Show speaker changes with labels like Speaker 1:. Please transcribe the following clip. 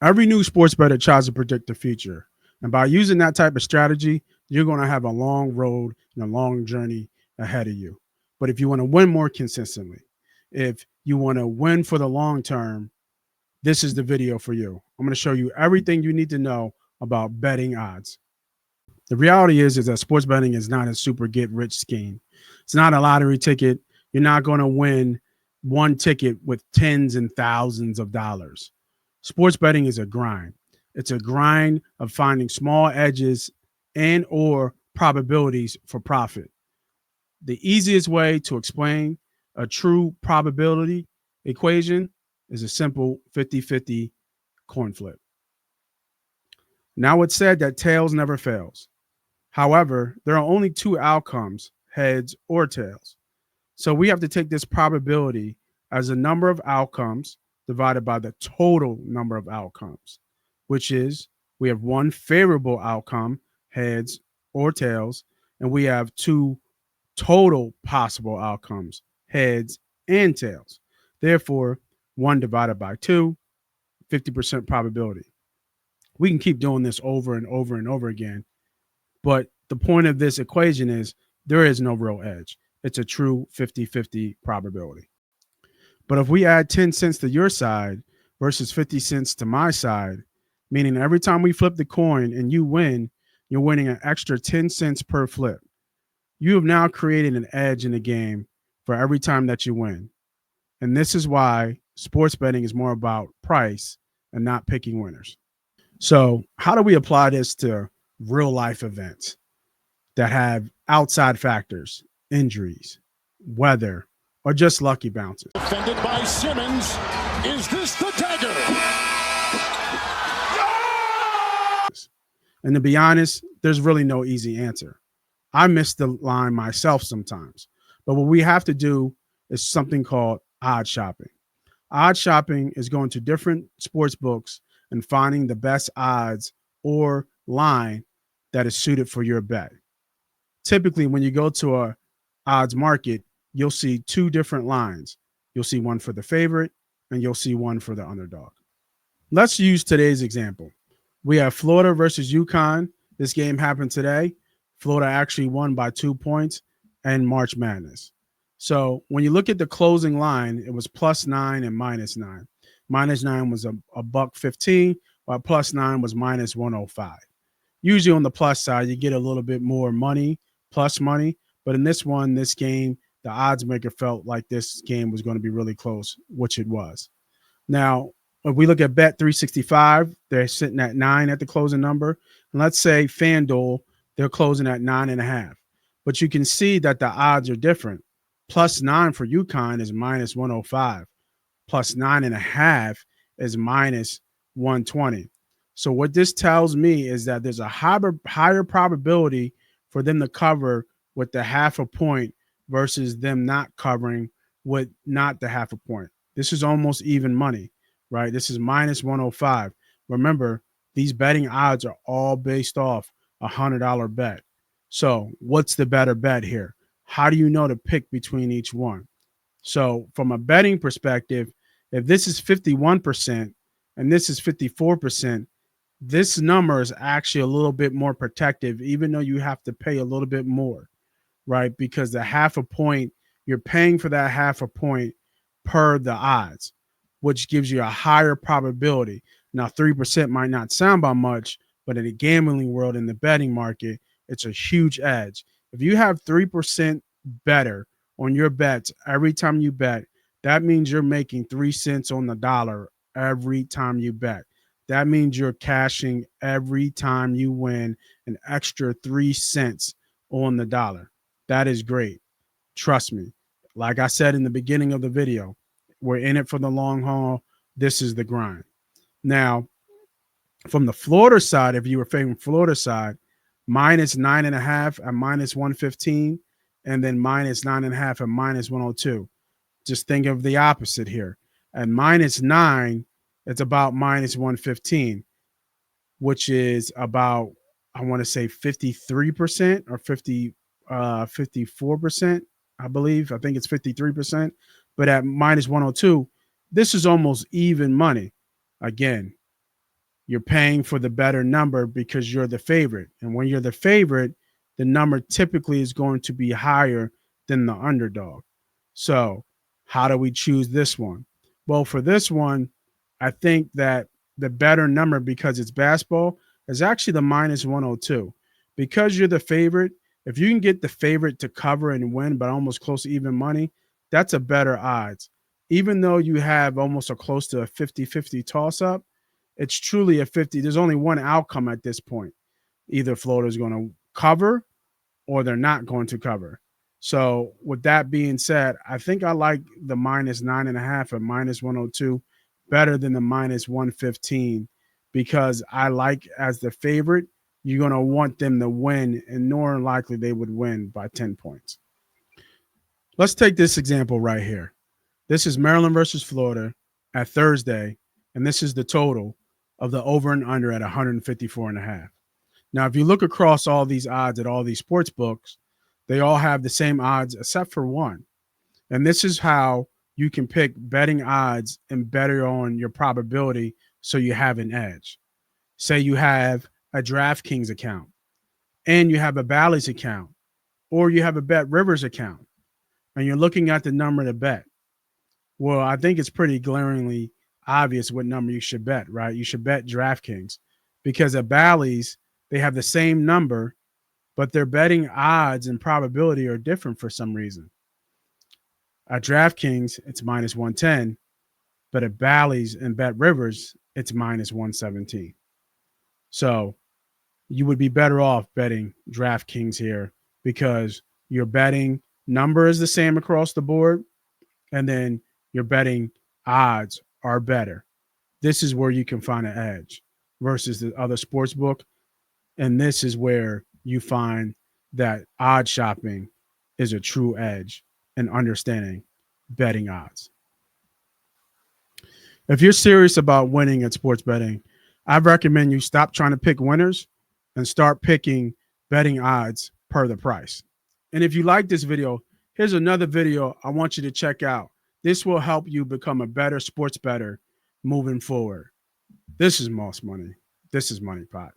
Speaker 1: Every new sports bettor tries to predict the future. And by using that type of strategy, you're going to have a long road and a long journey ahead of you. But if you want to win more consistently, if you want to win for the long term, this is the video for you. I'm going to show you everything you need to know about betting odds. The reality is that sports betting is not a super get rich scheme. It's not a lottery ticket. You're not going to win one ticket with tens and thousands of dollars. Sports betting is a grind. It's a grind of finding small edges and or probabilities for profit. The easiest way to explain a true probability equation is a simple 50-50 coin flip. Now it's said that tails never fails. However, there are only two outcomes, heads or tails. So we have to take this probability as the number of outcomes divided by the total number of outcomes, which is we have one favorable outcome, heads or tails, and we have two total possible outcomes, heads and tails. Therefore, one divided by two, 50% probability. We can keep doing this over and over and over again. But the point of this equation is there is no real edge. It's a true 50-50 probability. But if we add 10 cents to your side versus 50 cents to my side, meaning every time we flip the coin and you win, you're winning an extra 10 cents per flip. You have now created an edge in the game for every time that you win. And this is why sports betting is more about price and not picking winners. So, how do we apply this to real life events that have outside factors, injuries, weather, or just lucky bounces?
Speaker 2: Defended by Simmons. Is this the dagger?
Speaker 1: And to be honest, there's really no easy answer. I miss the line myself sometimes. But what we have to do is something called odd shopping. Odd shopping is going to different sports books and finding the best odds or line that is suited for your bet. Typically, when you go to a odds market, you'll see two different lines. You'll see one for the favorite and you'll see one for the underdog. Let's use today's example. We have Florida versus UConn. This game happened today. Florida actually won by 2 points and March Madness. So when you look at the closing line, it was +9 and -9. -9 was a buck 15, while +9 was -105. Usually on the plus side, you get a little bit more money, plus money. But in this game, the odds maker felt like this game was going to be really close, which it was. Now, if we look at Bet 365, they're sitting at 9 at the closing number. And let's say FanDuel, they're closing at 9.5. But you can see that the odds are different. +9 for UConn is -105. +9.5 is -120. So what this tells me is that there's a higher probability for them to cover with the half a point versus them not covering with not the half a point. This is almost even money, right? This is -105. Remember, these betting odds are all based off a $100 bet. So what's the better bet here? How do you know to pick between each one? So from a betting perspective, if this is 51% and this is 54%, this number is actually a little bit more protective, even though you have to pay a little bit more, right? Because the half a point, you're paying for that half a point per the odds, which gives you a higher probability. Now, 3% might not sound about much, but in the gambling world, in the betting market, it's a huge edge. If you have 3% better on your bets every time you bet, that means you're making 3 cents on the dollar every time you bet. That means you're cashing every time you win an extra 3 cents on the dollar. That is great. Trust me. Like I said in the beginning of the video, we're in it for the long haul. This is the grind. Now, from the Florida side, if you were favoring Florida side, -9.5 at -115, and then -9.5 at -102. Just think of the opposite here. At -9, it's about -115, which is about, I want to say 53% or 54%, I believe. I think it's 53%. But at -102, this is almost even money. Again, You're paying for the better number because you're the favorite. And when you're the favorite, the number typically is going to be higher than the underdog. So, how do we choose this one? Well, for this one, I think that the better number, because it's basketball, is actually the minus 102. Because you're the favorite, if you can get the favorite to cover and win, but almost close to even money, that's a better odds. Even though you have almost a close to a 50-50 toss up, it's truly a 50. There's only one outcome at this point. Either Florida's going to cover or they're not going to cover. So with that being said, I think I like the minus 9.5 at minus 102 better than the minus 115 because I like as the favorite, you're going to want them to win, and more than likely they would win by 10 points. Let's take this example right here. This is Maryland versus Florida at Thursday, and this is the total of the over and under at 154.5. Now, if you look across all these odds at all these sports books, they all have the same odds except for one. And this is how you can pick betting odds and better on your probability so you have an edge. Say you have a DraftKings account and you have a Bally's account or you have a Bet Rivers account and you're looking at the number to bet. Well, I think it's pretty glaringly obvious what number you should bet, right? You should bet DraftKings because at Bally's, they have the same number, but their betting odds and probability are different for some reason. At DraftKings, it's minus 110, but at Bally's and Bet Rivers, it's minus 117. So you would be better off betting DraftKings here because your betting number is the same across the board, and then your betting odds are better. This is where you can find an edge versus the other sports book. And this is where you find that odd shopping is a true edge in understanding betting odds. If you're serious about winning at sports betting, I recommend you stop trying to pick winners and start picking betting odds per the price. And if you like this video, here's another video I want you to check out. This will help you become a better sports bettor moving forward. This is Moss Money. This is Money Pot.